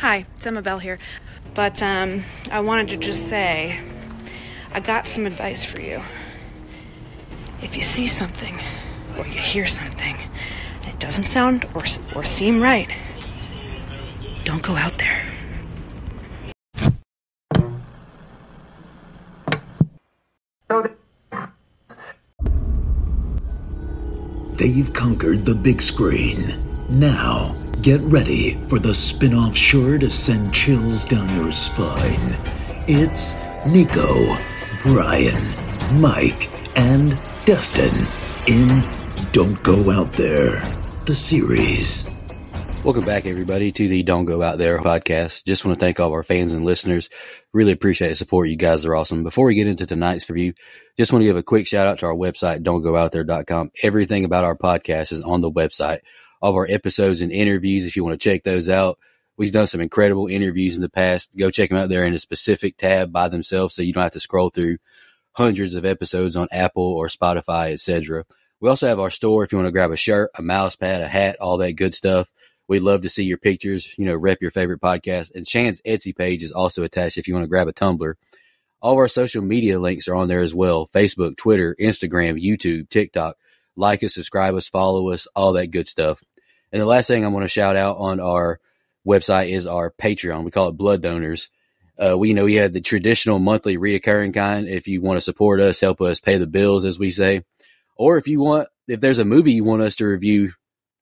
Hi, it's Emma Bell here. But I wanted to just say, I got some advice for you. If you see something, or you hear something, that doesn't sound or seem right, don't go out there. They've conquered the big screen. Now, get ready for the spin-off sure to send chills down your spine. It's Nico, Brian, Mike, and Dustin in Don't Go Out There, the series. Welcome back, everybody, to the Don't Go Out There podcast. Just want to thank all of our fans and listeners. Really appreciate the support. You guys are awesome. Before we get into tonight's review, just want to give a quick shout out to our website, don'tgoouthere.com. Everything about our podcast is on the website. All of our episodes and interviews, if you want to check those out. We've done some incredible interviews in the past. Go check them out there in a specific tab by themselves so you don't have to scroll through hundreds of episodes on Apple or Spotify, etc. We also have our store if you want to grab a shirt, a mouse pad, a hat, all that good stuff. We'd love to see your pictures, rep your favorite podcast. And Shan's Etsy page is also attached if you want to grab a tumbler. All of our social media links are on there as well. Facebook, Twitter, Instagram, YouTube, TikTok. Like us, subscribe us, follow us, all that good stuff. And the last thing I want to shout out on our website is our Patreon. We call it Blood Donors. We have the traditional monthly reoccurring kind. If you want to support us, help us pay the bills, as we say. Or if there's a movie you want us to review,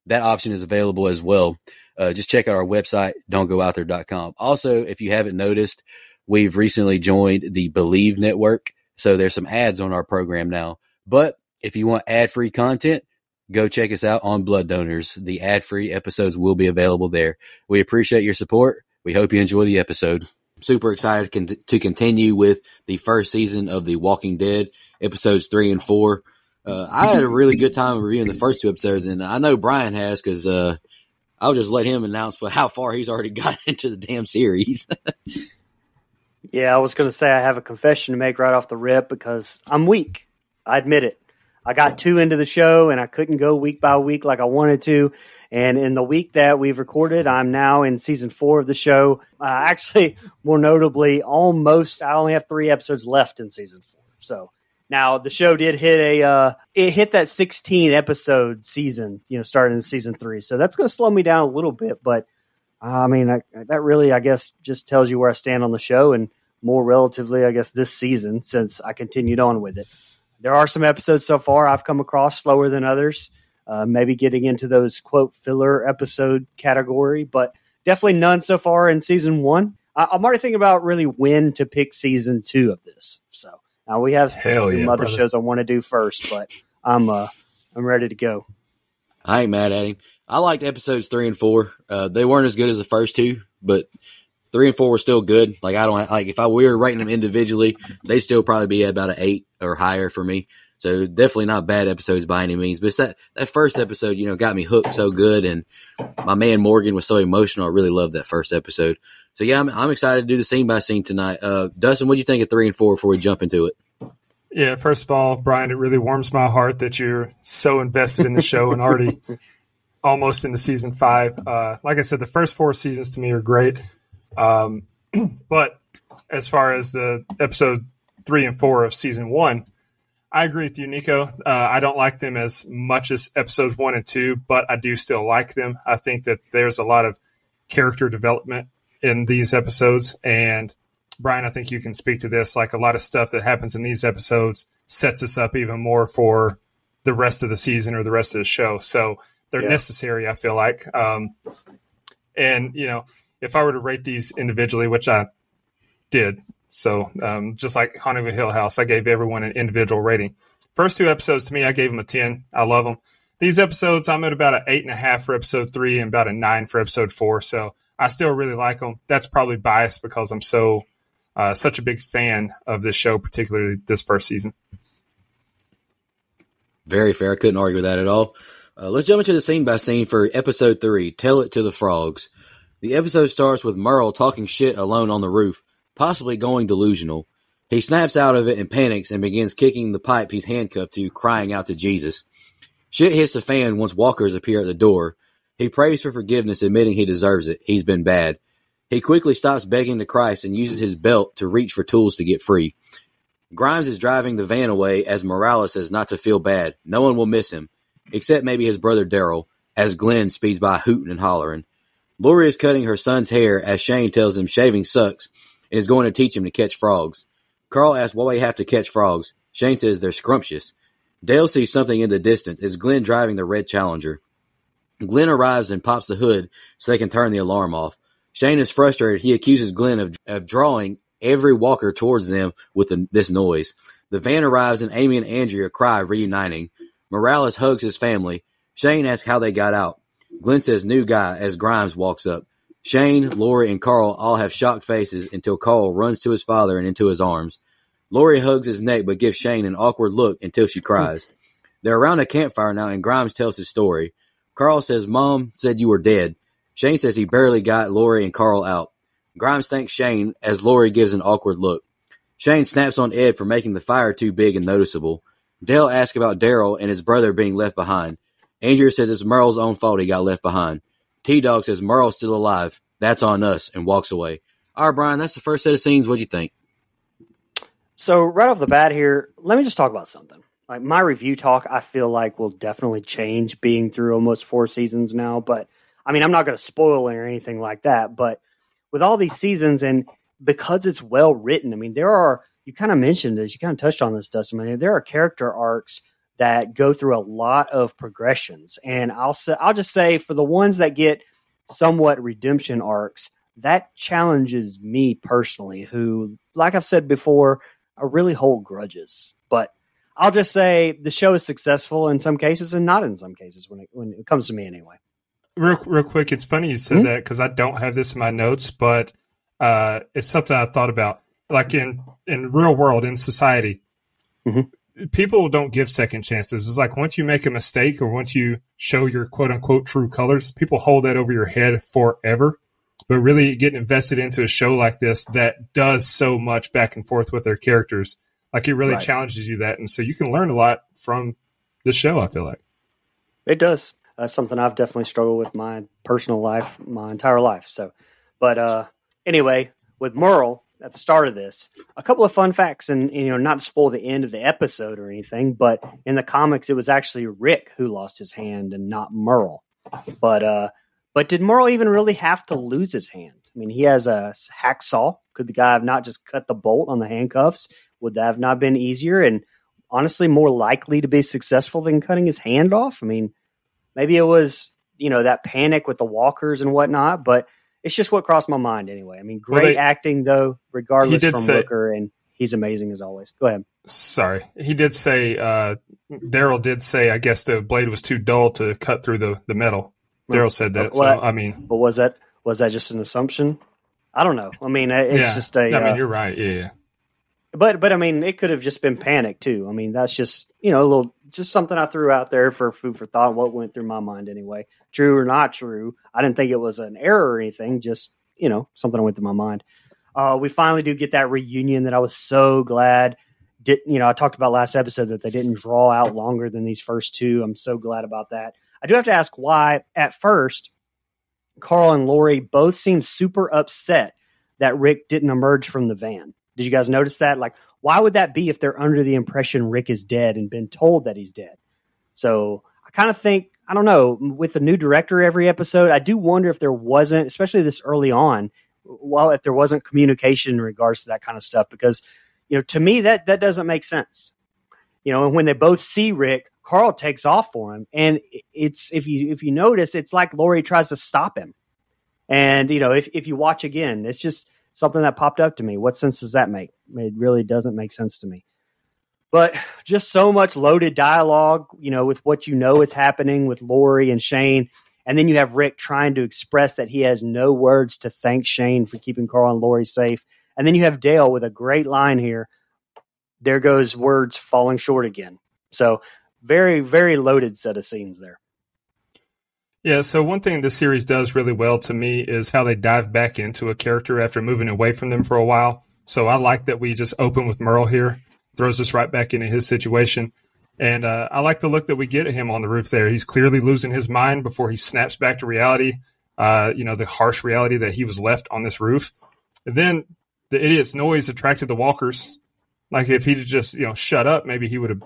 that option is available as well. Just check out our website, don'tgoouthere.com. Also, if you haven't noticed, we've recently joined the Believe Network. So there's some ads on our program now. But if you want ad-free content, go check us out on Blood Donors. The ad-free episodes will be available there. We appreciate your support. We hope you enjoy the episode. Super excited to continue with the first season of The Walking Dead, episodes 3 and 4. I had a really good time reviewing the first two episodes, and I know Brian has because I'll just let him announce how far he's already got into the damn series. Yeah, I was going to say I have a confession to make right off the rip because I'm weak. I admit it. I got 2 into the show, and I couldn't go week by week like I wanted to. And in the week that we've recorded, I'm now in season 4 of the show. Actually, more notably, I only have 3 episodes left in season 4. So now the show did hit hit that 16 episode season, starting in season 3. So that's going to slow me down a little bit. But that really, I guess, just tells you where I stand on the show, and more relatively, I guess, this season since I continued on with it. There are some episodes so far I've come across slower than others, maybe getting into those, quote, filler episode category, but definitely none so far in season 1. I'm already thinking about really when to pick season 2 of this. So now we have some other shows I want to do first, but I'm ready to go. I ain't mad at him. I liked episodes 3 and 4. They weren't as good as the first 2, but 3 and 4 were still good. If we were rating them individually, they'd still probably be at about an 8 or higher for me. So definitely not bad episodes by any means. But it's that first episode, got me hooked so good, and my man Morgan was so emotional. I really loved that first episode. So yeah, I'm excited to do the scene by scene tonight. Dustin, what do you think of 3 and 4 before we jump into it? Yeah, first of all, Brian, it really warms my heart that you're so invested in the show and already almost into season 5. Like I said, the first 4 seasons to me are great. But as far as the episode 3 and 4 of season 1, I agree with you, Nico. I don't like them as much as episodes 1 and 2, but I do still like them. I think that there's a lot of character development in these episodes. And Brian, I think you can speak to this. Like, a lot of stuff that happens in these episodes sets us up even more for the rest of the season or the rest of the show. So they're necessary, I feel like. And, if I were to rate these individually, which I did, so just like Haunting of Hill House, I gave everyone an individual rating. First 2 episodes, to me, I gave them a 10. I love them. These episodes, I'm at about an 8.5 for episode 3 and about a 9 for episode 4. So I still really like them. That's probably biased because I'm such a big fan of this show, particularly this first season. Very fair. I couldn't argue with that at all. Let's jump into the scene by scene for episode 3, Tell It to the Frogs. The episode starts with Merle talking shit alone on the roof, possibly going delusional. He snaps out of it and panics and begins kicking the pipe he's handcuffed to, crying out to Jesus. Shit hits the fan once walkers appear at the door. He prays for forgiveness, admitting he deserves it. He's been bad. He quickly stops begging to Christ and uses his belt to reach for tools to get free. Grimes is driving the van away as Morales says not to feel bad. No one will miss him, except maybe his brother Daryl, as Glenn speeds by hooting and hollering. Lori is cutting her son's hair as Shane tells him shaving sucks and is going to teach him to catch frogs. Carl asks why we have to catch frogs. Shane says they're scrumptious. Dale sees something in the distance. It's Glenn driving the red Challenger. Glenn arrives and pops the hood so they can turn the alarm off. Shane is frustrated. He accuses Glenn of drawing every walker towards them with this noise. The van arrives and Amy and Andrea cry, reuniting. Morales hugs his family. Shane asks how they got out. Glenn says new guy as Grimes walks up. Shane, Lori, and Carl all have shocked faces until Carl runs to his father and into his arms. Lori hugs his neck but gives Shane an awkward look until she cries. They're around a campfire now and Grimes tells his story. Carl says Mom said you were dead. Shane says he barely got Lori and Carl out. Grimes thanks Shane as Lori gives an awkward look. Shane snaps on Ed for making the fire too big and noticeable. Dale asks about Daryl and his brother being left behind. Andrea says it's Merle's own fault he got left behind. T-Dog says Merle's still alive. That's on us, and walks away. All right, Brian, that's the first set of scenes. What'd you think? So right off the bat here, let me just talk about something. Like my review talk, I feel like will definitely change being through almost 4 seasons now. But I mean, I'm not going to spoil it or anything like that. But with all these seasons and because it's well written, I mean, there are, you kind of mentioned this, you kind of touched on this, Dustin. I mean, there are character arcs that go through a lot of progressions. And I'll just say for the ones that get somewhat redemption arcs, that challenges me personally, who, like I've said before, I really hold grudges. But I'll just say the show is successful in some cases and not in some cases when it comes to me anyway. Real quick, it's funny you said that because I don't have this in my notes, but it's something I thought about. Like in real world, in society, people don't give second chances. It's like once you make a mistake or once you show your quote-unquote true colors, people hold that over your head forever. But really getting invested into a show like this that does so much back and forth with their characters, like it really challenges you that. And so you can learn a lot from the show, I feel like. It does. That's something I've definitely struggled with my personal life, my entire life. So, but anyway, with Merle at the start of this, a couple of fun facts, and not to spoil the end of the episode or anything, but in the comics, it was actually Rick who lost his hand and not Merle. But did Merle even really have to lose his hand? I mean, he has a hacksaw. Could the guy have not just cut the bolt on the handcuffs? Would that have not been easier and honestly more likely to be successful than cutting his hand off? I mean, maybe it was, that panic with the walkers and whatnot, but it's just what crossed my mind anyway. I mean, great acting, though, regardless from Rooker, and he's amazing as always. Go ahead. Sorry. He did say, Daryl did say, I guess the blade was too dull to cut through the metal. Daryl said that. But was that just an assumption? I don't know. I mean, it's just a. I mean, you're right. Yeah. But I mean, it could have just been panic too. I mean, that's just just something I threw out there for food for thought. What went through my mind anyway? True or not true? I didn't think it was an error or anything. Just something that went through my mind. We finally do get that reunion that I was so glad. I talked about last episode that they didn't draw out longer than these first two. I'm so glad about that. I do have to ask why, at first, Carl and Lori both seemed super upset that Rick didn't emerge from the van. Did you guys notice that? Like, why would that be if they're under the impression Rick is dead and been told that he's dead? So I kind of think, I don't know, with the new director every episode, I do wonder if there wasn't, especially this early on, if there wasn't communication in regards to that kind of stuff. Because, to me, that doesn't make sense. And when they both see Rick, Carl takes off for him, and it's if you notice, it's like Lori tries to stop him. And if you watch again, it's just something that popped up to me. What sense does that make? It really doesn't make sense to me. But just so much loaded dialogue, with what is happening with Lori and Shane, and then you have Rick trying to express that he has no words to thank Shane for keeping Carl and Lori safe, and then you have Dale with a great line here. There goes words falling short again. So. Very, very loaded set of scenes there. Yeah, so one thing this series does really well to me is how they dive back into a character after moving away from them for a while. So I like that we just open with Merle here, throws us right back into his situation. And I like the look that we get at him on the roof there. He's clearly losing his mind before he snaps back to reality. the harsh reality that he was left on this roof. And then the idiot's noise attracted the walkers. Like if he'd just, shut up, maybe he wouldn't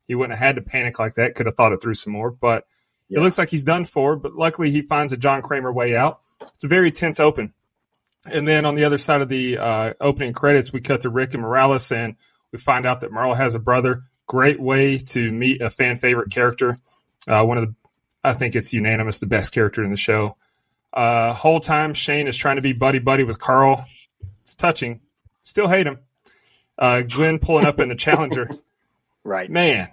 have had to panic like that. Could have thought it through some more, but It looks like he's done for, but luckily he finds a John Kramer way out. It's a very tense open. And then on the other side of the opening credits, we cut to Rick and Morales, and we find out that Merle has a brother. Great way to meet a fan favorite character. I think it's unanimous, the best character in the show. Whole time Shane is trying to be buddy with Carl. It's touching. Still hate him. Glenn pulling up in the Challenger. Right. Man,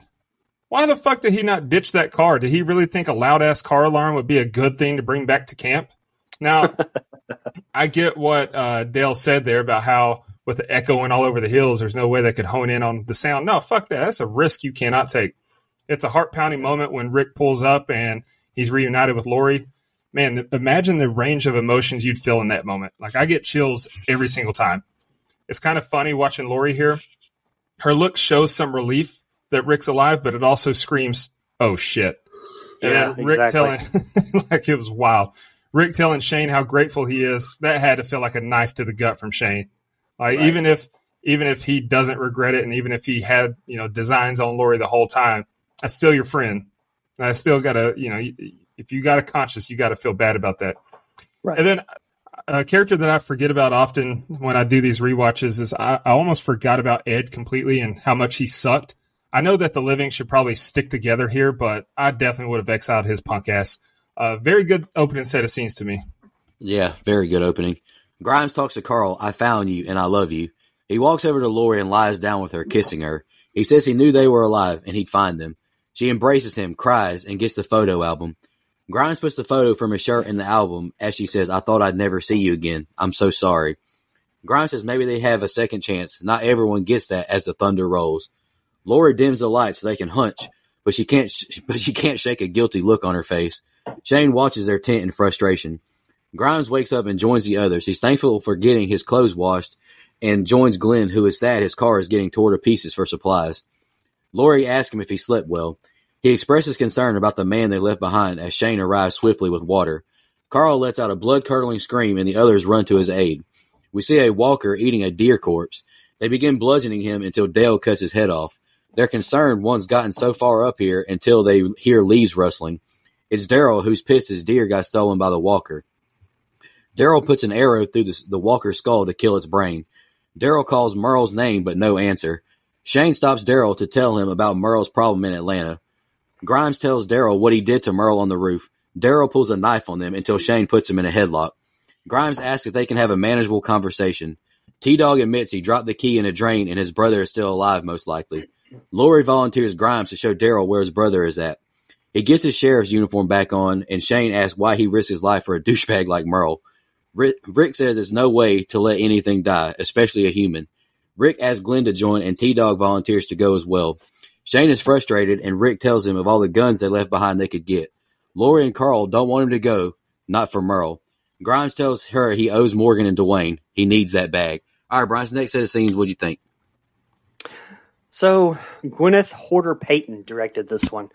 why the fuck did he not ditch that car? Did he really think a loud-ass car alarm would be a good thing to bring back to camp? Now, I get what Dale said there about how with the echoing all over the hills, there's no way they could hone in on the sound. No, fuck that. That's a risk you cannot take. It's a heart-pounding moment when Rick pulls up and he's reunited with Lori. Man, imagine the range of emotions you'd feel in that moment. Like, I get chills every single time. It's kind of funny watching Lori here. Her look shows some relief that Rick's alive, but it also screams, oh, shit. Yeah, and Rick exactly. telling, like, it was wild. Rick telling Shane how grateful he is, that had to feel like a knife to the gut from Shane. Like, Right. even if he doesn't regret it, and even if he had, designs on Lori the whole time, I'm still your friend. And I still gotta, if you got a conscience, you got to feel bad about that. Right. And then a character that I forget about often when I do these rewatches is I almost forgot about Ed completely and how much he sucked. I know that the living should probably stick together here, but I definitely would have exiled his punk ass. Very good opening set of scenes to me. Yeah, very good opening. Grimes talks to Carl, I found you and I love you. He walks over to Lori and lies down with her, kissing her. He says he knew they were alive and he'd find them. She embraces him, cries, and gets the photo album. Grimes puts the photo from his shirt in the album as she says, I thought I'd never see you again. I'm so sorry. Grimes says maybe they have a second chance. Not everyone gets that as the thunder rolls. Lori dims the light so they can hunch, but she can't shake a guilty look on her face. Shane watches their tent in frustration. Grimes wakes up and joins the others. He's thankful for getting his clothes washed and joins Glenn, who is sad his car is getting torn to pieces for supplies. Lori asks him if he slept well. He expresses concern about the man they left behind as Shane arrives swiftly with water. Carl lets out a blood-curdling scream and the others run to his aid. We see a walker eating a deer corpse. They begin bludgeoning him until Dale cuts his head off. They're concerned one's gotten so far up here until they hear leaves rustling. It's Daryl who's pissed his deer got stolen by the walker. Daryl puts an arrow through the walker's skull to kill its brain. Daryl calls Merle's name, but no answer. Shane stops Daryl to tell him about Merle's problem in Atlanta. Grimes tells Daryl what he did to Merle on the roof. Daryl pulls a knife on them until Shane puts him in a headlock. Grimes asks if they can have a manageable conversation. T-Dog admits he dropped the key in a drain and his brother is still alive, most likely. Lori volunteers Grimes to show Daryl where his brother is at. He gets his sheriff's uniform back on, and Shane asks why he risks his life for a douchebag like Merle. Rick says there's no way to let anything die, especially a human. Rick asks Glenn to join, and T-Dog volunteers to go as well. Shane is frustrated, and Rick tells him of all the guns they left behind they could get. Lori and Carl don't want him to go, not for Merle. Grimes tells her he owes Morgan and Dwayne. He needs that bag. All right, Brian's next set of scenes, what'd you think? So Gwyneth Horder Payton directed this one.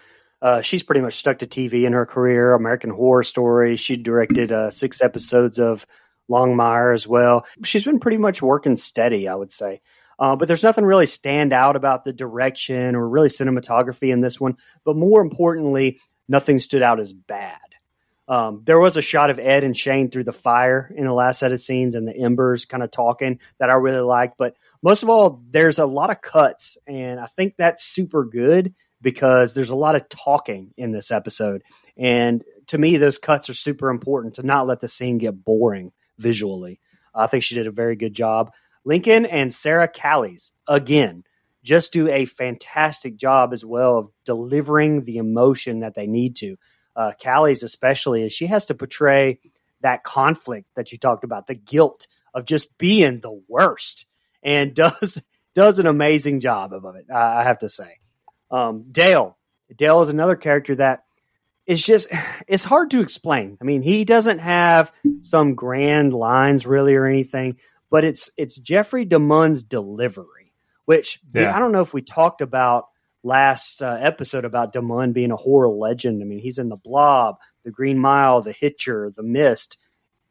She's pretty much stuck to TV in her career. American Horror Story. She directed 6 episodes of Longmire as well. She's been pretty much working steady, I would say. But there's nothing really stand out about the direction or really cinematography in this one. But more importantly, nothing stood out as bad. There was a shot of Ed and Shane through the fire in the last set of scenes and the embers kind of talking that I really liked. But most of all, there's a lot of cuts, and I think that's super good because there's a lot of talking in this episode. And to me, those cuts are super important to not let the scene get boring visually. I think she did a very good job. Lincoln and Sarah Callies, again, just do a fantastic job as well of delivering the emotion that they need to. Callies especially, as she has to portray that conflict that you talked about, the guilt of just being the worst, and does an amazing job of it, I have to say. Dale is another character that is just, it's hard to explain. I mean, he doesn't have some grand lines really or anything, but it's Jeffrey DeMunn's delivery, which I don't know if we talked about last episode about DeMunn being a horror legend. I mean, he's in The Blob, the Green Mile, the Hitcher, the Mist.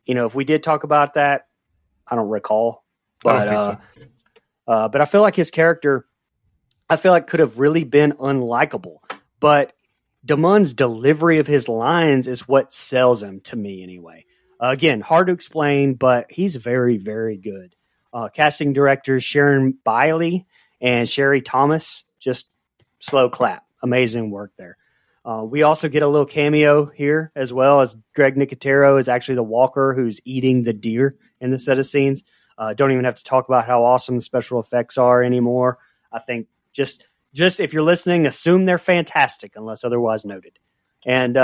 If we did talk about that, I don't recall, but I feel like his character, could have really been unlikable, but Damon's delivery of his lines is what sells him to me anyway. Again, hard to explain, but he's very, very good. Casting directors Sharon Biley and Sherry Thomas, just slow clap. Amazing work there. We also get a little cameo here as well, as Greg Nicotero is actually the walker who's eating the deer in the set of scenes. Don't even have to talk about how awesome the special effects are anymore. I think just if you're listening, assume they're fantastic unless otherwise noted. And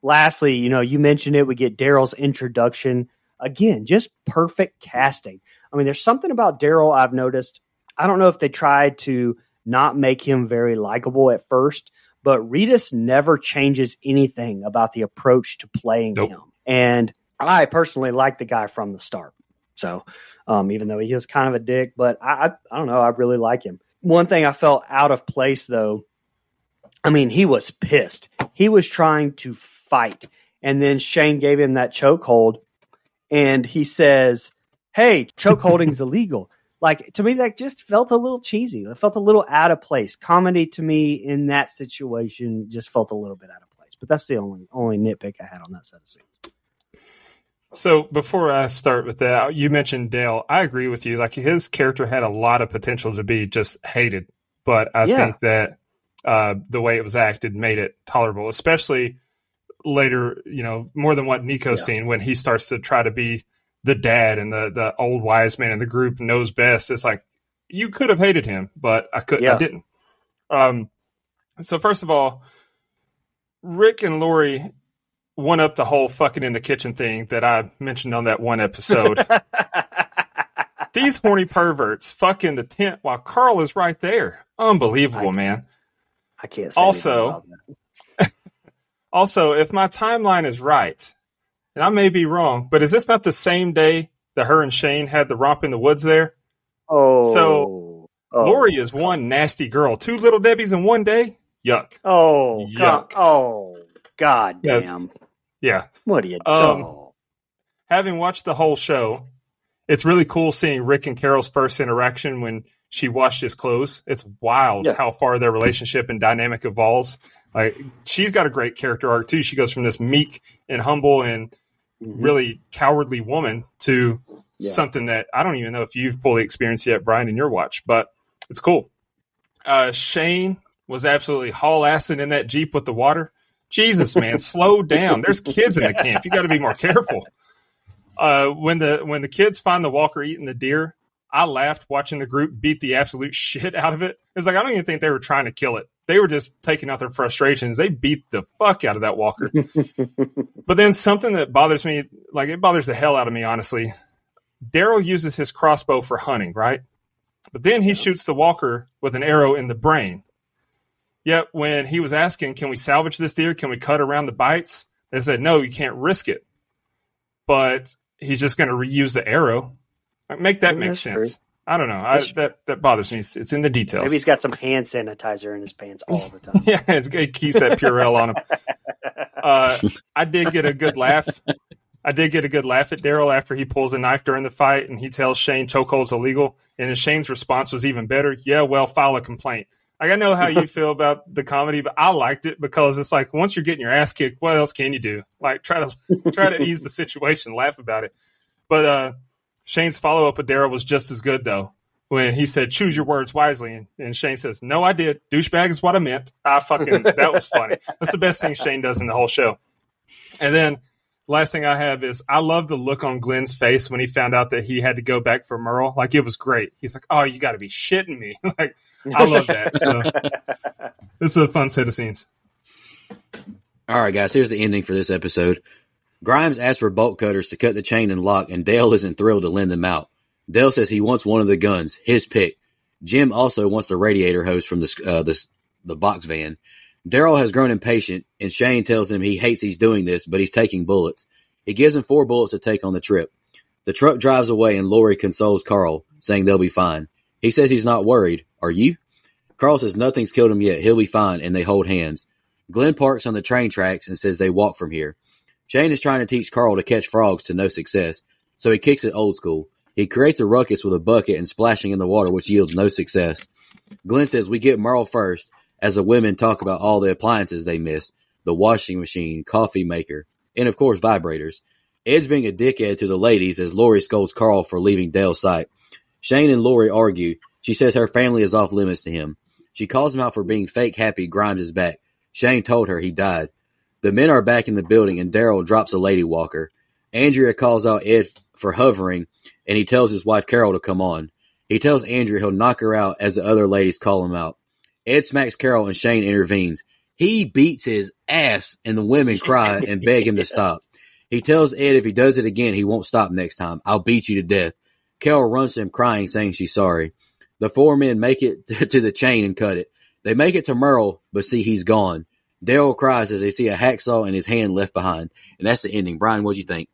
lastly, you mentioned it. We get Daryl's introduction. Again, just perfect casting. I mean, there's something about Daryl I've noticed. I don't know if they tried to not make him very likable at first, but Reedus never changes anything about the approach to playing him. And I personally like the guy from the start. So even though he is kind of a dick, but I don't know, I really like him. One thing I felt out of place, though, I mean, he was pissed. He was trying to fight. And then Shane gave him that chokehold. And he says, hey, chokeholding's illegal. Like, to me, that just felt a little cheesy. It felt a little out of place. Comedy, to me, in that situation, just felt a little bit out of place. But that's the only nitpick I had on that set of scenes. So before I start with that, you mentioned Dale. I agree with you. Like, his character had a lot of potential to be just hated. But I think that the way it was acted made it tolerable, especially later, more than what Nico's seen, when he starts to try to be the dad and the old wise man in the group knows best. It's like, you could have hated him, but I didn't. So first of all, Rick and Lori one up the whole fucking in the kitchen thing that I mentioned on that one episode. These horny perverts fuck in the tent while Carl is right there. Unbelievable, man. I can't say also, if my timeline is right, and I may be wrong, but is this not the same day that her and Shane had the romp in the woods there? So Lori is one nasty girl. 2 little Debbies in one day? Yuck. Yuck. God damn. Yes. Yeah. What are you doing? Having watched the whole show, it's really cool seeing Rick and Carol's first interaction when she washed his clothes. It's wild how far their relationship and dynamic evolves. Like, she's got a great character arc too. She goes from this meek and humble and really cowardly woman to something that I don't even know if you've fully experienced yet, Brian, in your watch, but it's cool. Shane was absolutely haul-assing in that Jeep with the water. Jesus, man, slow down. There's kids in the camp. You got to be more careful. When the kids find the walker eating the deer, I laughed watching the group beat the absolute shit out of it. It's like, I don't even think they were trying to kill it. They were just taking out their frustrations. They beat the fuck out of that walker. But then something that bothers me, like, it bothers the hell out of me, honestly. Daryl uses his crossbow for hunting, right? But then he shoots the walker with an arrow in the brain. Yet when he was asking, can we salvage this deer? Can we cut around the bites? They said, no, you can't risk it. But he's just going to reuse the arrow. Make that make sense. True. I don't know. That bothers me. It's in the details. Maybe he's got some hand sanitizer in his pants all the time. Yeah, it keeps that Purell on him. I did get a good laugh. at Daryl after he pulls a knife during the fight and he tells Shane chokehold's illegal. And Shane's response was even better. Yeah, well, file a complaint. Like, I know how you feel about the comedy, but I liked it because it's like, once you're getting your ass kicked, what else can you do? Like, try to ease the situation, laugh about it. But Shane's follow-up with Daryl was just as good, though, when he said, choose your words wisely. And Shane says, no, I did. Douchebag is what I meant. That was funny. That's the best thing Shane does in the whole show. And then last thing I have is I love the look on Glenn's face when he found out that he had to go back for Merle. Like, it was great. He's like, oh, you got to be shitting me. Like, I love that. So this is a fun set of scenes. All right, guys, here's the ending for this episode. Grimes asks for bolt cutters to cut the chain and lock, and Dale isn't thrilled to lend them out. Dale says he wants one of the guns, his pick. Jim also wants the radiator hose from the box van. Daryl has grown impatient, and Shane tells him he hates he's doing this, but he's taking bullets. He gives him 4 bullets to take on the trip. The truck drives away, and Lori consoles Carl, saying they'll be fine. He says he's not worried. Are you? Carl says nothing's killed him yet. He'll be fine, and they hold hands. Glenn parks on the train tracks and says they walk from here. Shane is trying to teach Carl to catch frogs to no success, so he kicks it old school. He creates a ruckus with a bucket and splashing in the water, which yields no success. Glenn says we get Merle first, as the women talk about all the appliances they miss, the washing machine, coffee maker, and of course vibrators. Ed's being a dickhead to the ladies as Lori scolds Carl for leaving Dale's sight. Shane and Lori argue. She says her family is off limits to him. She calls him out for being fake happy. Grimes is back. Shane told her he died. The men are back in the building and Daryl drops a lady walker. Andrea calls out Ed for hovering and he tells his wife Carol to come on. He tells Andrea he'll knock her out as the other ladies call him out. Ed smacks Carol and Shane intervenes. He beats his ass and the women cry and beg him to stop. He tells Ed if he does it again, he won't stop next time. I'll beat you to death. Carol runs to him crying, saying she's sorry. The four men make it to the chain and cut it. They make it to Merle, but see he's gone. Daryl cries as they see a hacksaw in his hand left behind. And that's the ending. Brian, what'd you think?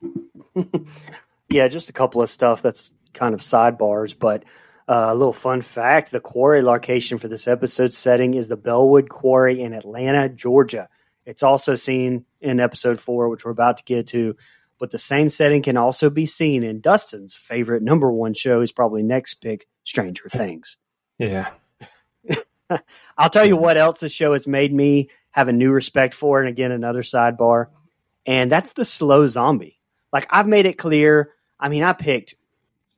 Yeah, just a couple of stuff that's kind of sidebars, but a little fun fact, the quarry location for this episode setting is the Bellwood Quarry in Atlanta, Georgia. It's also seen in episode 4, which we're about to get to, but the same setting can also be seen in Dustin's favorite number 1 show, is probably next pick, Stranger Things. Yeah. I'll tell you what else this show has made me have a new respect for, and again, another sidebar, and that's the slow zombie. Like, I've made it clear, I mean, I picked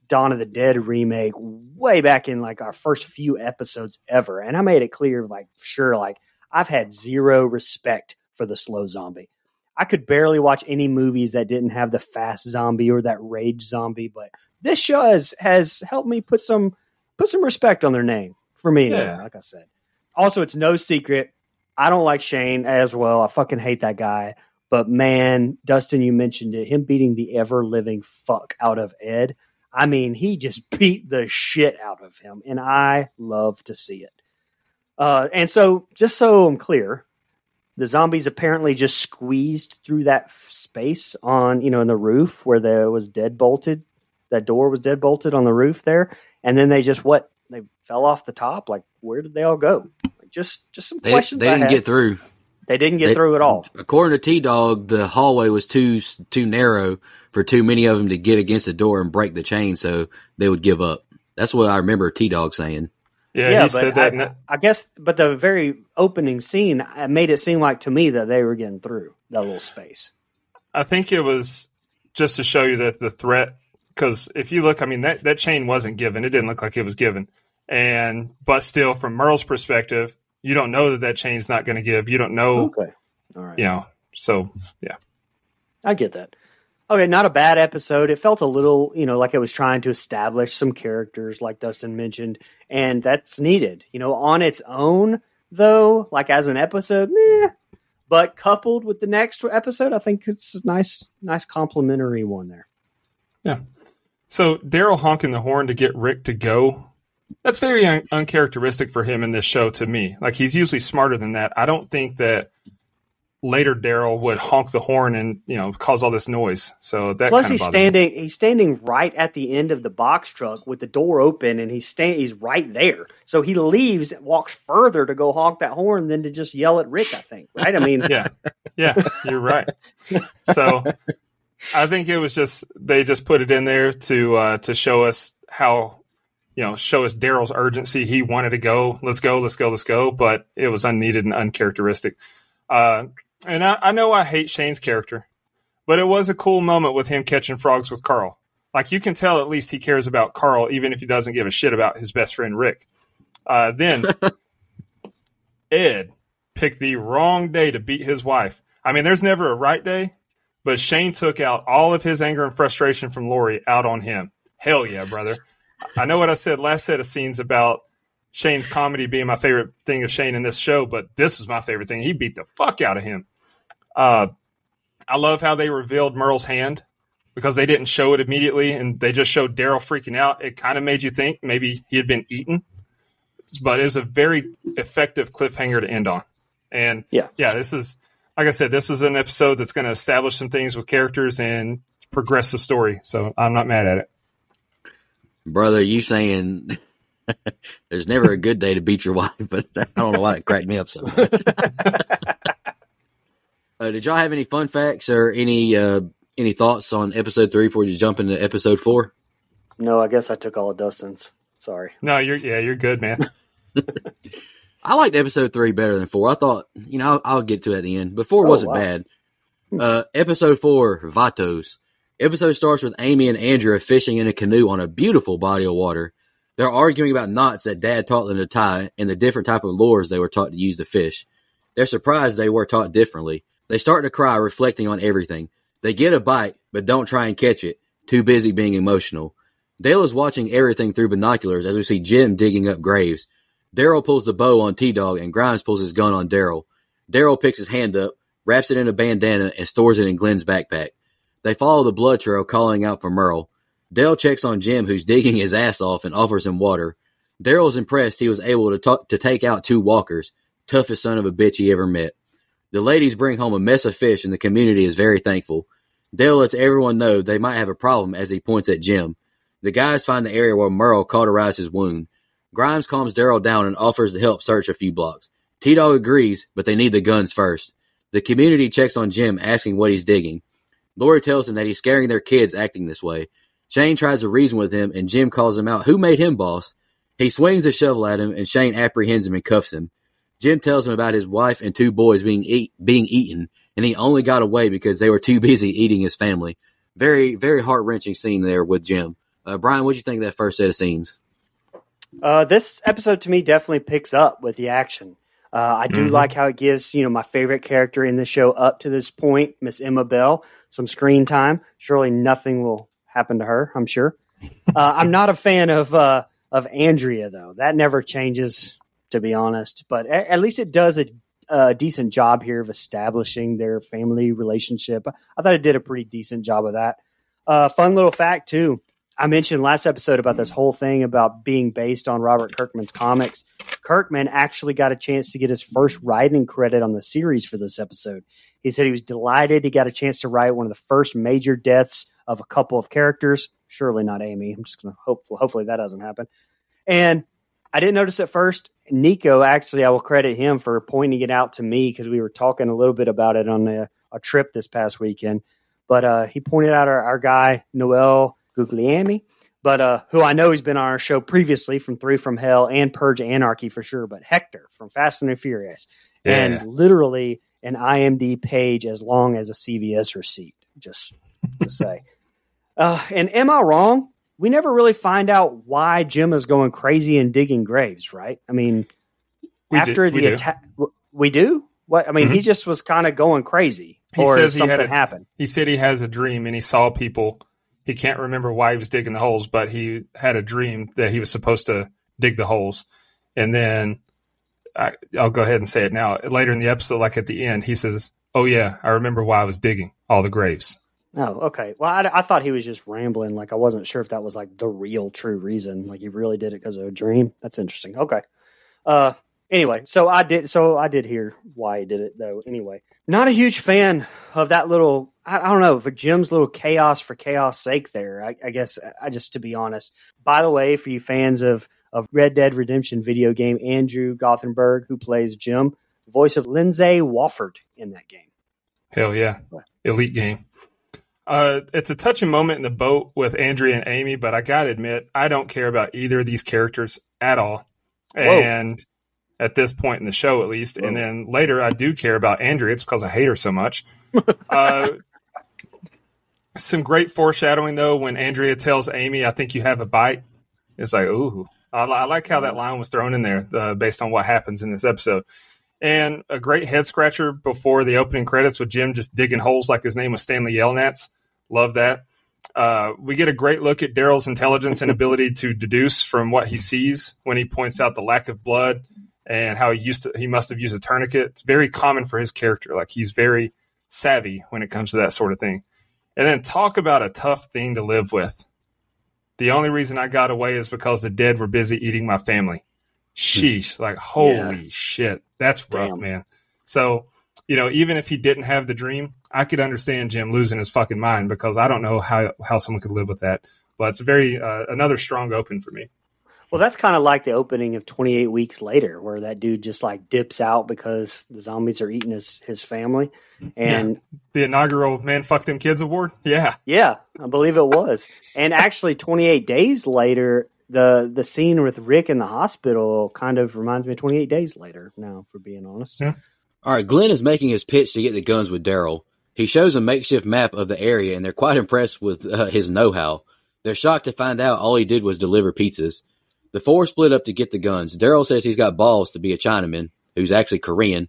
Dawn of the Dead remake way back in like our first few episodes ever. And I made it clear, like, sure, like I've had zero respect for the slow zombie. I could barely watch any movies that didn't have the fast zombie or that rage zombie, but this show has helped me put some respect on their name for me. Yeah. Like I said, also, it's no secret. I don't like Shane as well. I fucking hate that guy. But man, Dustin, you mentioned it, him beating the ever living fuck out of Ed. I mean, he just beat the shit out of him, and I love to see it. And so, just so I'm clear, the zombies apparently just squeezed through that space on, in the roof where there was deadbolted. That door was deadbolted on the roof there, and then they just they fell off the top. Like, where did they all go? Like, just some questions. They didn't get through. They didn't get through at all. According to T-Dog, the hallway was too narrow for too many of them to get against the door and break the chain, so they would give up. That's what I remember T-Dog saying. Yeah, he said that. I guess, but the very opening scene made it seem like to me that they were getting through that little space. I think it was just to show you that the threat, because if you look, I mean, that chain wasn't given. It didn't look like it was given. But still, from Merle's perspective, you don't know that chain's not going to give. You don't know. Okay. All right. So, yeah. I get that. Okay, not a bad episode. It felt a little, like it was trying to establish some characters, like Dustin mentioned, and that's needed. On its own, though, like as an episode, meh. But coupled with the next episode, I think it's a nice complimentary one there. Yeah. So Daryl honking the horn to get Rick to go, that's very uncharacteristic for him in this show to me. Like, he's usually smarter than that. I don't think that later Daryl would honk the horn and, cause all this noise. So that plus he's standing right at the end of the box truck with the door open, and he's right there. So he leaves, walks further to go honk that horn than to just yell at Rick, I think. Right? I mean, yeah, you're right. So I think it was they just put it in there to show us how, show us Daryl's urgency. He wanted to go. Let's go. But it was unneeded and uncharacteristic. And I know I hate Shane's character, but it was a cool moment with him catching frogs with Carl. Like, you can tell at least he cares about Carl, even if he doesn't give a shit about his best friend, Rick. Then Ed picked the wrong day to beat his wife. I mean, there's never a right day, but Shane took out all of his anger and frustration from Lori out on him. Hell yeah, brother. I know what I said last set of scenes about Shane's comedy being my favorite thing of Shane in this show, but this is my favorite thing. He beat the fuck out of him. I love how they revealed Merle's hand, because they didn't show it immediately and they just showed Daryl freaking out. It kind of made you think maybe he had been eaten, but it was a very effective cliffhanger to end on. And this is, like I said, this is an episode that's going to establish some things with characters and progress the story. So I'm not mad at it. Brother, you saying there's never a good day to beat your wife, but I don't know why it cracked me up so much. Did y'all have any fun facts or any thoughts on episode 3 before you jump into episode 4? No, I guess I took all of Dustin's. Sorry. No, you're good, man. I liked episode 3 better than 4. I thought, I'll get to it at the end, but 4 wasn't bad. Episode 4, Vatos. Episode starts with Amy and Andrea fishing in a canoe on a beautiful body of water. They're arguing about knots that Dad taught them to tie and the different type of lures they were taught to use to fish. They're surprised they were taught differently. They start to cry, reflecting on everything. They get a bite, but don't try and catch it, too busy being emotional. Dale is watching everything through binoculars as we see Jim digging up graves. Daryl pulls the bow on T-Dog, and Grimes pulls his gun on Daryl. Daryl picks his hand up, wraps it in a bandana, and stores it in Glenn's backpack. They follow the blood trail, calling out for Merle. Dale checks on Jim, who's digging his ass off, and offers him water. Daryl's impressed he was able to take out 2 walkers, toughest son of a bitch he ever met. The ladies bring home a mess of fish, and the community is very thankful. Dale lets everyone know they might have a problem as he points at Jim. The guys find the area where Merle cauterized his wound. Grimes calms Daryl down and offers to help search a few blocks. T-Dog agrees, but they need the guns first. The community checks on Jim, asking what he's digging. Lori tells him that he's scaring their kids acting this way. Shane tries to reason with him, and Jim calls him out. Who made him boss? He swings a shovel at him, and Shane apprehends him and cuffs him. Jim tells him about his wife and 2 boys being eaten, and he only got away because they were too busy eating his family. Very, very heart-wrenching scene there with Jim. Brian, what'd you think of that first set of scenes? This episode to me definitely picks up with the action. I do like how it gives, my favorite character in the show up to this point, Miss Emma Bell, some screen time. Surely nothing will happen to her, I'm sure. I'm not a fan of Andrea, though. That never changes, to be honest. But at least it does a decent job here of establishing their family relationship. I thought it did a pretty decent job of that. Fun little fact, too. I mentioned last episode about this whole thing about being based on Robert Kirkman's comics. Kirkman actually got a chance to get his first writing credit on the series for this episode. He said he was delighted he got a chance to write one of the first major deaths of a couple of characters. Surely not Amy. I'm just going to hopefully that doesn't happen. And I didn't notice at first. Nico, actually, I will credit him for pointing it out to me because we were talking a little bit about it on a trip this past weekend. But he pointed out our guy, Noel Guglielmi, but who I know he's been on our show previously from 3 from Hell and Purge Anarchy for sure, but Hector from Fast and the Furious. Yeah. And literally an IMDb page as long as a CVS receipt, just to say. And am I wrong? We never really find out why Jim is going crazy and digging graves, right? I mean, after the attack, we do? What? I mean, he just was kind of going crazy. He says something happened. He said he has a dream and he saw people. He can't remember why he was digging the holes, but he had a dream that he was supposed to dig the holes. And then I'll go ahead and say it now. Later in the episode, like at the end, he says, "Oh yeah, I remember why I was digging all the graves." Oh, okay. Well, I thought he was just rambling. Like I wasn't sure if that was like the real true reason. Like he really did it because of a dream. That's interesting. Okay. Anyway, so I did hear why he did it though. Anyway, not a huge fan of that little, I don't know, for Jim's little chaos for chaos sake there. I guess I just, to be honest, by the way, for you fans of Red Dead Redemption video game, Andrew Gothenburg, who plays Jim, voice of Lindsay Wofford in that game. Hell yeah. Elite game. It's a touching moment in the boat with Andrea and Amy, but I got to admit, I don't care about either of these characters at all. Whoa. And at this point in the show, at least. Whoa. And then later, I do care about Andrea. It's because I hate her so much. Some great foreshadowing, though, when Andrea tells Amy, "I think you have a bite." It's like, ooh. I like how that line was thrown in there based on what happens in this episode. And a great head-scratcher before the opening credits with Jim just digging holes like his name was Stanley Yelnats. Love that. We get a great look at Daryl's intelligence and ability to deduce from what he sees when he points out the lack of blood and how he must have used a tourniquet. It's very common for his character. Like he's very savvy when it comes to that sort of thing. And then talk about a tough thing to live with. The only reason I got away is because the dead were busy eating my family. Sheesh. Like, holy shit. That's rough, man. So, even if he didn't have the dream, I could understand Jim losing his fucking mind because I don't know how someone could live with that. But it's very another strong open for me. Well, that's kind of like the opening of 28 Weeks Later, where that dude just like dips out because the zombies are eating his family. And the inaugural Man Fuck Them Kids award. Yeah. Yeah, I believe it was. And actually 28 days later, the scene with Rick in the hospital kind of reminds me of 28 Days Later now, for being honest. Yeah. All right, Glenn is making his pitch to get the guns with Daryl. He shows a makeshift map of the area, and they're quite impressed with his know-how. They're shocked to find out all he did was deliver pizzas. The four split up to get the guns. Daryl says he's got balls to be a Chinaman, who's actually Korean.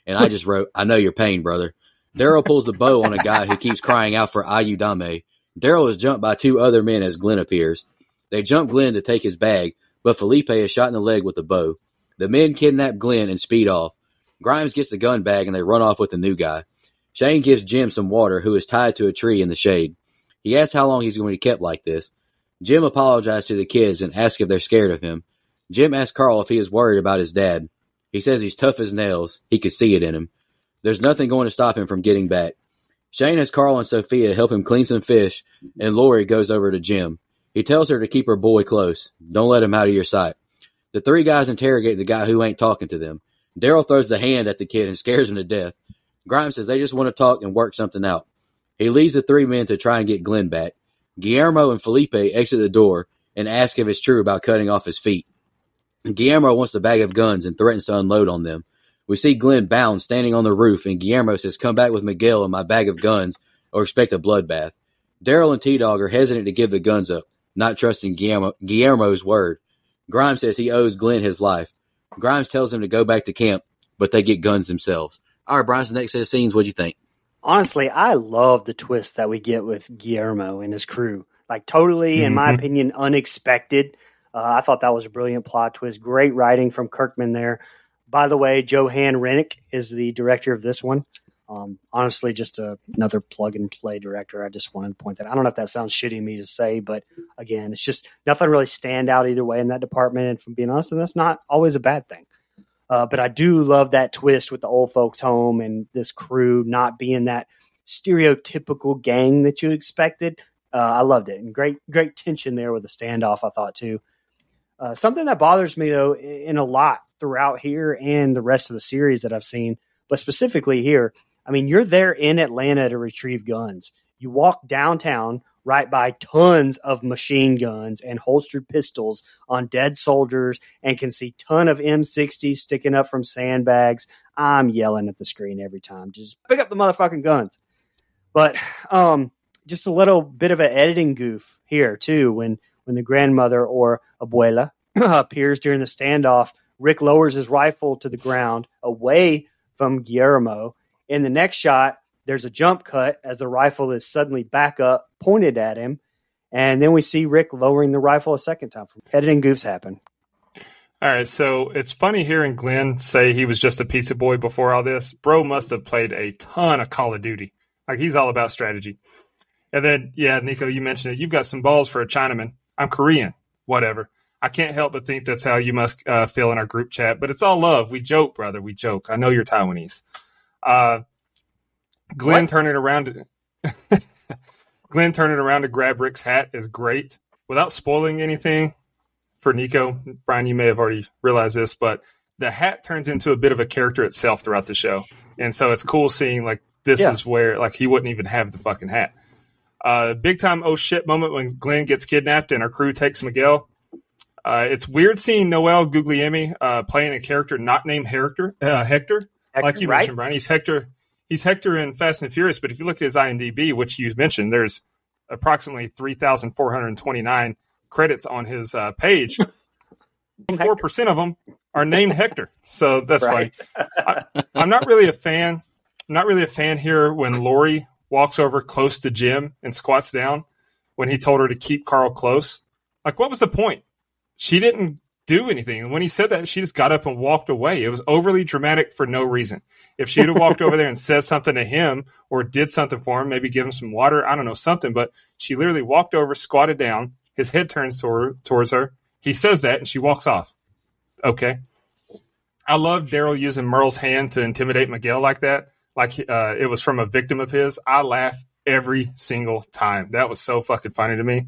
And I just wrote, I know your pain, brother. Daryl pulls the bow on a guy who keeps crying out for Ayudame. Daryl is jumped by two other men as Glenn appears. They jump Glenn to take his bag, but Felipe is shot in the leg with a bow. The men kidnap Glenn and speed off. Grimes gets the gun bag and they run off with the new guy. Shane gives Jim some water, who is tied to a tree in the shade. He asks how long he's going to be kept like this. Jim apologizes to the kids and asks if they're scared of him. Jim asks Carl if he is worried about his dad. He says he's tough as nails. He could see it in him. There's nothing going to stop him from getting back. Shane has Carl and Sophia help him clean some fish, and Lori goes over to Jim. He tells her to keep her boy close. Don't let him out of your sight. The three guys interrogate the guy who ain't talking to them. Daryl throws the hand at the kid and scares him to death. Grimes says they just want to talk and work something out. He leads the three men to try and get Glenn back. Guillermo and Felipe exit the door and ask if it's true about cutting off his feet. Guillermo wants the bag of guns and threatens to unload on them. We see Glenn bound standing on the roof, and Guillermo says, come back with Miguel and my bag of guns or expect a bloodbath. Daryl and T-Dog are hesitant to give the guns up, not trusting Guillermo's word. Grimes says he owes Glenn his life. Grimes tells him to go back to camp, but they get guns themselves. All right, Brian, next set of scenes, what'd you think? Honestly, I love the twist that we get with Guillermo and his crew. Like, totally, in my opinion, unexpected. I thought that was a brilliant plot twist. Great writing from Kirkman there. By the way, Johan Rennick is the director of this one. Honestly, just another plug-and-play director. I just wanted to point that out. I don't know if that sounds shitty of me to say, but again, it's just nothing really stand out either way in that department. And from being honest, and that's not always a bad thing. But I do love that twist with the old folks home and this crew not being that stereotypical gang that you expected. I loved it. And great tension there with the standoff, I thought, too. Something that bothers me, though, in a lot throughout here and the rest of the series that I've seen, but specifically here, I mean, you're there in Atlanta to retrieve guns. You walk downtown right by tons of machine guns and holstered pistols on dead soldiers and can see ton of M60s sticking up from sandbags. I'm yelling at the screen every time. Just pick up the motherfucking guns. But just a little bit of an editing goof here, too, when the grandmother or abuela appears during the standoff. Rick lowers his rifle to the ground away from Guillermo. In the next shot, there's a jump cut as the rifle is suddenly back up, pointed at him. And then we see Rick lowering the rifle a second time. Editing goofs happen. All right, so it's funny hearing Glenn say he was just a pizza boy before all this. Bro must have played a ton of Call of Duty. Like, he's all about strategy. And then, yeah, Nico, you mentioned it. You've got some balls for a Chinaman. I'm Korean. Whatever. I can't help but think that's how you must feel in our group chat. But it's all love. We joke, brother. We joke. I know you're Taiwanese. Glenn turning around to grab Rick's hat is great. Without spoiling anything for Nico, Brian, you may have already realized this, but the hat turns into a bit of a character itself throughout the show. And so it's cool seeing, like, this is where, like, he wouldn't even have the fucking hat. Big time oh shit moment when Glenn gets kidnapped and our crew takes Miguel. It's weird seeing Noel Guglielmi playing a character not named Hector. Like you mentioned, Brian. He's Hector in Fast and Furious, but if you look at his IMDb, which you mentioned, there's approximately 3,429 credits on his page. 4% of them are named Hector, so that's funny. I'm not really a fan. I'm not really a fan here when Lori walks over close to Jim and squats down when he told her to keep Carl close. Like, what was the point? She didn't do anything. And when he said that, she just got up and walked away. It was overly dramatic for no reason. If she'd have walked over there and said something to him or did something for him, maybe give him some water, I don't know, something, but she literally walked over, squatted down, his head turns towards her. He says that, and she walks off. Okay. I love Daryl using Merle's hand to intimidate Miguel like that, like it was from a victim of his. I laugh every single time. That was so fucking funny to me.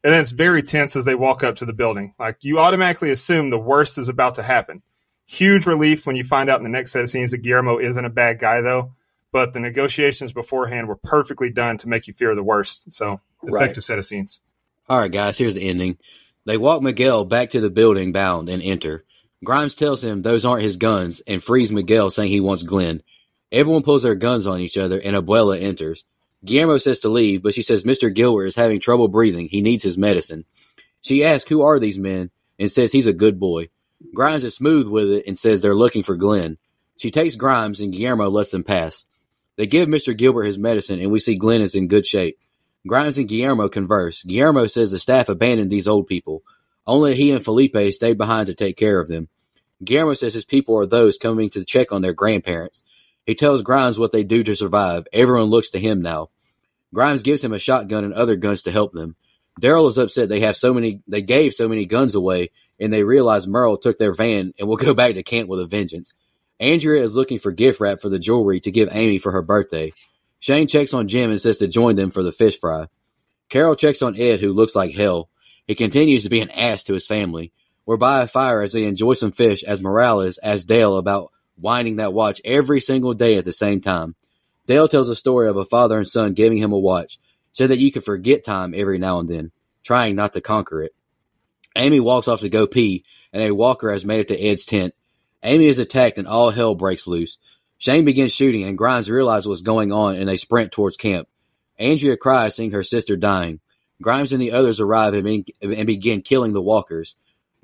And then it's very tense as they walk up to the building. Like, you automatically assume the worst is about to happen. Huge relief when you find out in the next set of scenes that Guillermo isn't a bad guy, though. But the negotiations beforehand were perfectly done to make you fear the worst. So, effective set of scenes. All right, guys, here's the ending. They walk Miguel back to the building bound and enter. Grimes tells him those aren't his guns and frees Miguel, saying he wants Glenn. Everyone pulls their guns on each other, and Abuela enters. Guillermo says to leave, but she says Mr. Gilbert is having trouble breathing. He needs his medicine. She asks who are these men and says he's a good boy. Grimes is smooth with it and says they're looking for Glenn. She takes Grimes, and Guillermo lets them pass. They give Mr. Gilbert his medicine, and we see Glenn is in good shape. Grimes and Guillermo converse. Guillermo says the staff abandoned these old people. Only he and Felipe stayed behind to take care of them. Guillermo says his people are those coming to check on their grandparents. He tells Grimes what they do to survive. Everyone looks to him now. Grimes gives him a shotgun and other guns to help them. Daryl is upset they gave so many guns away, and they realize Merle took their van and will go back to camp with a vengeance. Andrea is looking for gift wrap for the jewelry to give Amy for her birthday. Shane checks on Jim and says to join them for the fish fry. Carol checks on Ed, who looks like hell. He continues to be an ass to his family. We're by a fire as they enjoy some fish as Morales asks Dale about winding that watch every single day at the same time. Dale tells a story of a father and son giving him a watch so that you can forget time every now and then, trying not to conquer it. Amy walks off to go pee, and a walker has made it to Ed's tent. Amy is attacked, and all hell breaks loose. Shane begins shooting, and Grimes realizes what's going on, and they sprint towards camp. Andrea cries, seeing her sister dying. Grimes and the others arrive and begin killing the walkers.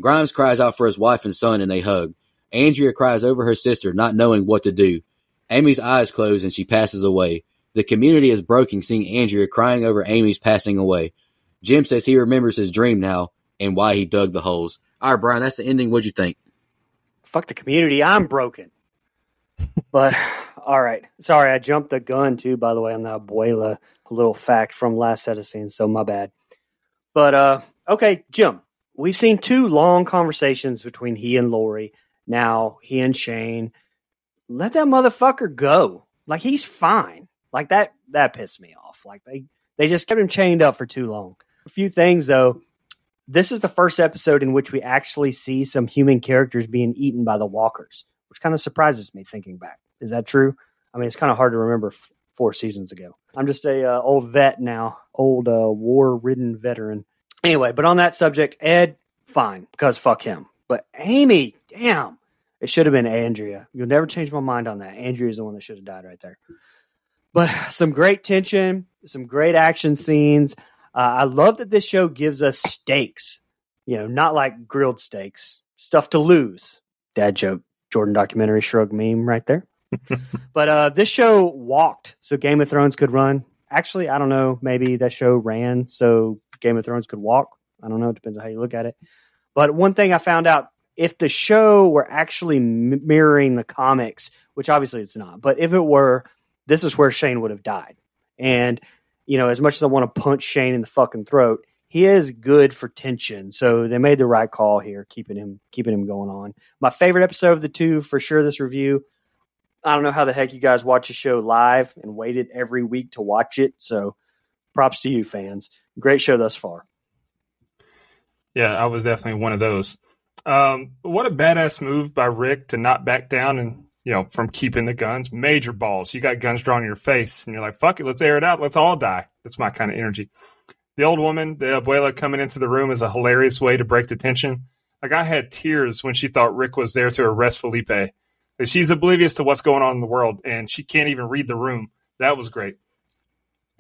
Grimes cries out for his wife and son, and they hug. Andrea cries over her sister, not knowing what to do. Amy's eyes close, and she passes away. The community is broken, seeing Andrea crying over Amy's passing away. Jim says he remembers his dream now and why he dug the holes. All right, Brian, that's the ending. What'd you think? Fuck the community. I'm broken. But, all right. Sorry, I jumped the gun, too, by the way, on the Abuela. A little fact from last set of scenes, so my bad. But, okay, Jim, we've seen 2 long conversations between he and Lori. Now, he and Shane. Let that motherfucker go. Like, he's fine. Like, that pissed me off. Like, they just kept him chained up for too long. A few things, though. This is the first episode in which we actually see some human characters being eaten by the walkers, which kind of surprises me thinking back. Is that true? I mean, it's kind of hard to remember 4 seasons ago. I'm just a old vet now, old war-ridden veteran. Anyway, but on that subject, Ed, fine, because fuck him. But Amy, damn, it should have been Andrea. You'll never change my mind on that. Andrea is the one that should have died right there. But some great tension, some great action scenes. I love that this show gives us stakes, not like grilled steaks, stuff to lose. Dad joke, Jordan documentary shrug meme right there. But this show walked so Game of Thrones could run. Actually, I don't know. Maybe that show ran so Game of Thrones could walk. I don't know. It depends on how you look at it. But one thing I found out, if the show were actually mirroring the comics, which obviously it's not, but if it were, this is where Shane would have died. And as much as I want to punch Shane in the fucking throat, he is good for tension. So they made the right call here, keeping him going on. My favorite episode of the 2, for sure, this review. I don't know how the heck you guys watch a show live and waited every week to watch it. So props to you, fans. Great show thus far. Yeah, I was definitely one of those. What a badass move by Rick to not back down and, from keeping the guns. Major balls. You got guns drawn in your face, and you're like, fuck it, let's air it out. Let's all die. That's my kind of energy. The old woman, the abuela, coming into the room is a hilarious way to break the tension. Like, I had tears when she thought Rick was there to arrest Felipe. Like, she's oblivious to what's going on in the world, and she can't even read the room. That was great.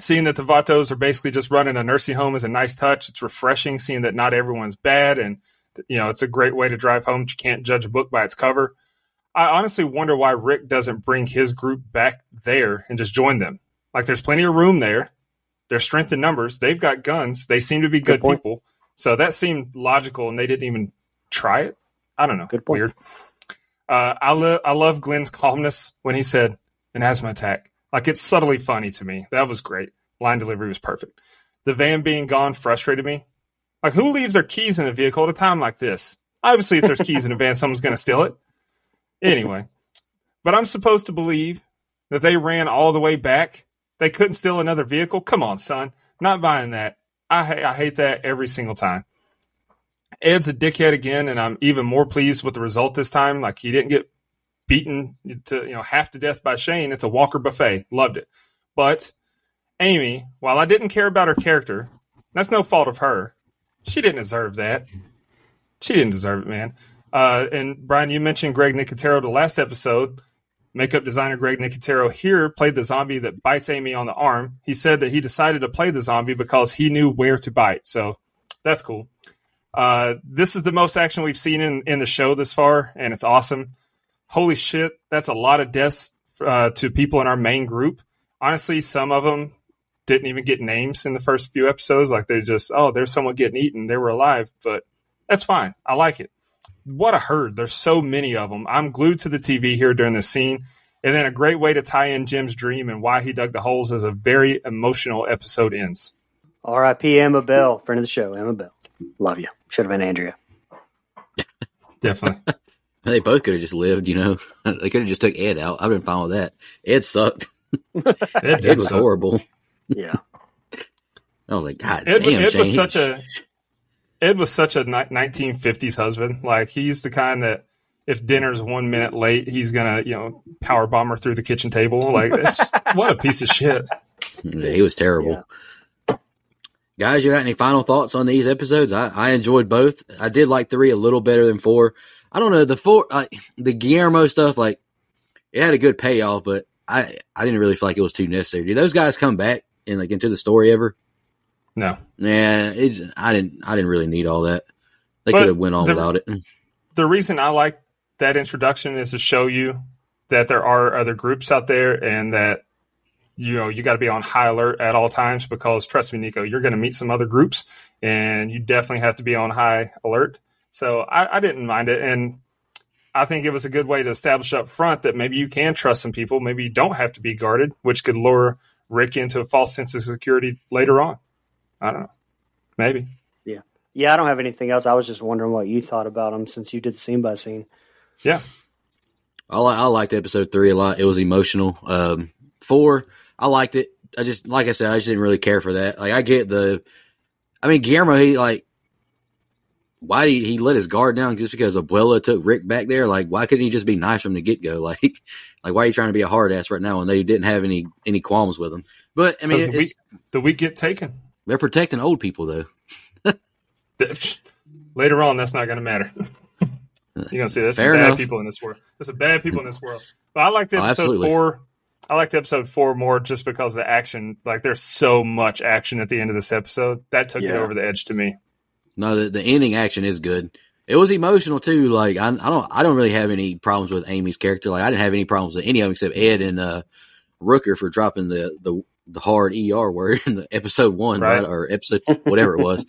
Seeing that the Vatos are basically just running a nursing home is a nice touch. It's refreshing seeing that not everyone's bad, and it's a great way to drive home. You can't judge a book by its cover. I honestly wonder why Rick doesn't bring his group back there and just join them. Like, there's plenty of room there. There's strength in numbers. They've got guns. They seem to be good people. So that seemed logical, and they didn't even try it. I don't know. Good point. Weird. I love Glenn's calmness when he said, an asthma attack. Like, it's subtly funny to me. That was great. Line delivery was perfect. The van being gone frustrated me. Like, who leaves their keys in a vehicle at a time like this? Obviously, if there's keys in a van, someone's going to steal it. Anyway, but I'm supposed to believe that they ran all the way back. They couldn't steal another vehicle. Come on, son. Not buying that. I hate that every single time. Ed's a dickhead again, and I'm even more pleased with the result this time. Like, he didn't get beaten to half to death by Shane. It's a Walker buffet. Loved it. But Amy, while I didn't care about her character, that's no fault of her. She didn't deserve that. She didn't deserve it, man. And Brian, you mentioned Greg Nicotero the last episode. Makeup designer Greg Nicotero here played the zombie that bites Amy on the arm. He said that he decided to play the zombie because he knew where to bite. So that's cool. This is the most action we've seen in the show this far, and it's awesome. Holy shit, that's a lot of deaths to people in our main group. Honestly, some of them didn't even get names in the first few episodes. Like, they just, there's someone getting eaten. They were alive, but that's fine. I like it. What a herd. There's so many of them. I'm glued to the TV here during this scene. And then a great way to tie in Jim's dream and why he dug the holes as a very emotional episode ends. R.I.P. Emma Bell, friend of the show, Emma Bell. Love you. Should have been Andrea. Definitely. They both could have just lived, They could have just took Ed out. I've been fine with that. Ed sucked. Ed was horrible. Yeah. I was like, God damn, Ed was such a 1950s husband. Like, he's the kind that if dinner's 1 minute late, he's gonna, power bomb her through the kitchen table. Like, what a piece of shit. Yeah, he was terrible. Yeah. Guys, you got any final thoughts on these episodes? I enjoyed both. I did like 3 a little better than 4. I don't know, the 4, the Guillermo stuff, like, it had a good payoff, but I didn't really feel like it was too necessary. Did those guys come back into the story ever? No. Yeah, I didn't really need all that. They could have went on without it. The reason I like that introduction is to show you that there are other groups out there, and that you got to be on high alert at all times, because trust me, Nico, you're going to meet some other groups, and you definitely have to be on high alert. So I didn't mind it, and I think it was a good way to establish up front that maybe you can trust some people. Maybe you don't have to be guarded, which could lure Rick into a false sense of security later on. I don't know. Maybe. Yeah, I don't have anything else. I was just wondering what you thought about them since you did scene by scene. Yeah. I liked episode 3 a lot. It was emotional. 4, I liked it. Like I said, I just didn't really care for that. Like, I get Guillermo, why did he let his guard down just because Abuela took Rick back there? Like, why couldn't he just be nice from the get-go? Like why are you trying to be a hard ass right now when they didn't have any qualms with him? But, I mean, the weak get taken. They're protecting old people, though. Later on, that's not going to matter. You're going to see there's some bad people in this world. There's some bad people in this world. But I liked episode 4. I liked episode 4 more just because of the action. Like, there's so much action at the end of this episode. That took it over the edge to me. No, the ending action is good. It was emotional too. Like, I don't really have any problems with Amy's character. Like, I didn't have any problems with any of them except Ed and Rooker for dropping the hard ER word in the episode 1, right? Or episode whatever it was.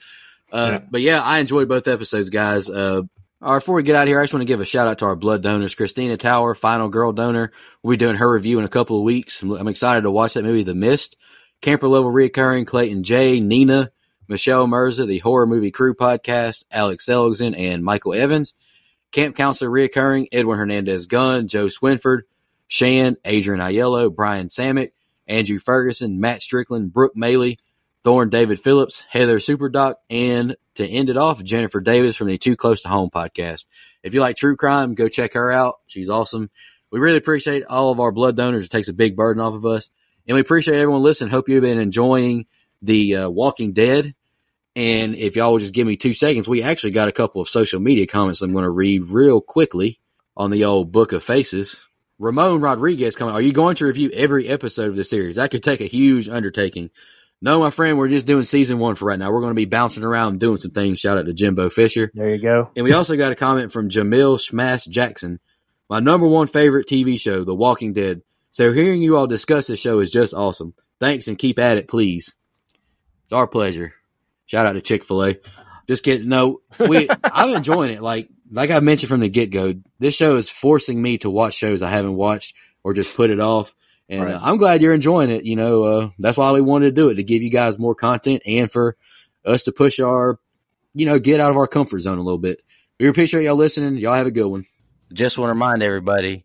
But yeah, I enjoyed both episodes, guys. All right, before we get out of here, I just want to give a shout out to our blood donors. Christina Tower, final girl donor. We'll be doing her review in a couple of weeks. I'm excited to watch that movie, The Mist. Camper level reoccurring, Clayton J, Nina, Michelle Mirza, the Horror Movie Crew podcast, Alex Seligson, and Michael Evans. Camp counselor reoccurring, Edwin Hernandez Gunn, Joe Swinford, Shan, Adrian Aiello, Brian Samick, Andrew Ferguson, Matt Strickland, Brooke Maley, Thorne David Phillips, Heather Superdoc, and to end it off, Jennifer Davis from the Too Close to Home podcast. If you like true crime, go check her out. She's awesome. We really appreciate all of our blood donors. It takes a big burden off of us. And we appreciate everyone listening. Hope you've been enjoying the Walking Dead. And if y'all will just give me 2 seconds, we actually got a couple of social media comments I'm going to read real quickly on the old Book of Faces. Ramon Rodriguez coming. Are you going to review every episode of the series? That could take a huge undertaking. No, my friend, we're just doing season 1 for right now. We're going to be bouncing around and doing some things. Shout out to Jimbo Fisher. There you go. And we also got a comment from Jamil Smash Jackson. My number 1 favorite TV show, The Walking Dead. So hearing you all discuss this show is just awesome. Thanks and keep at it, please. It's our pleasure. Shout out to Chick-fil-A. Just kidding. No, I'm enjoying it. Like I mentioned from the get-go, this show is forcing me to watch shows I haven't watched or just put it off. And I'm glad you're enjoying it. That's why we wanted to do it, to give you guys more content and for us to push our, get out of our comfort zone a little bit. We appreciate y'all listening. Y'all have a good one. Just want to remind everybody,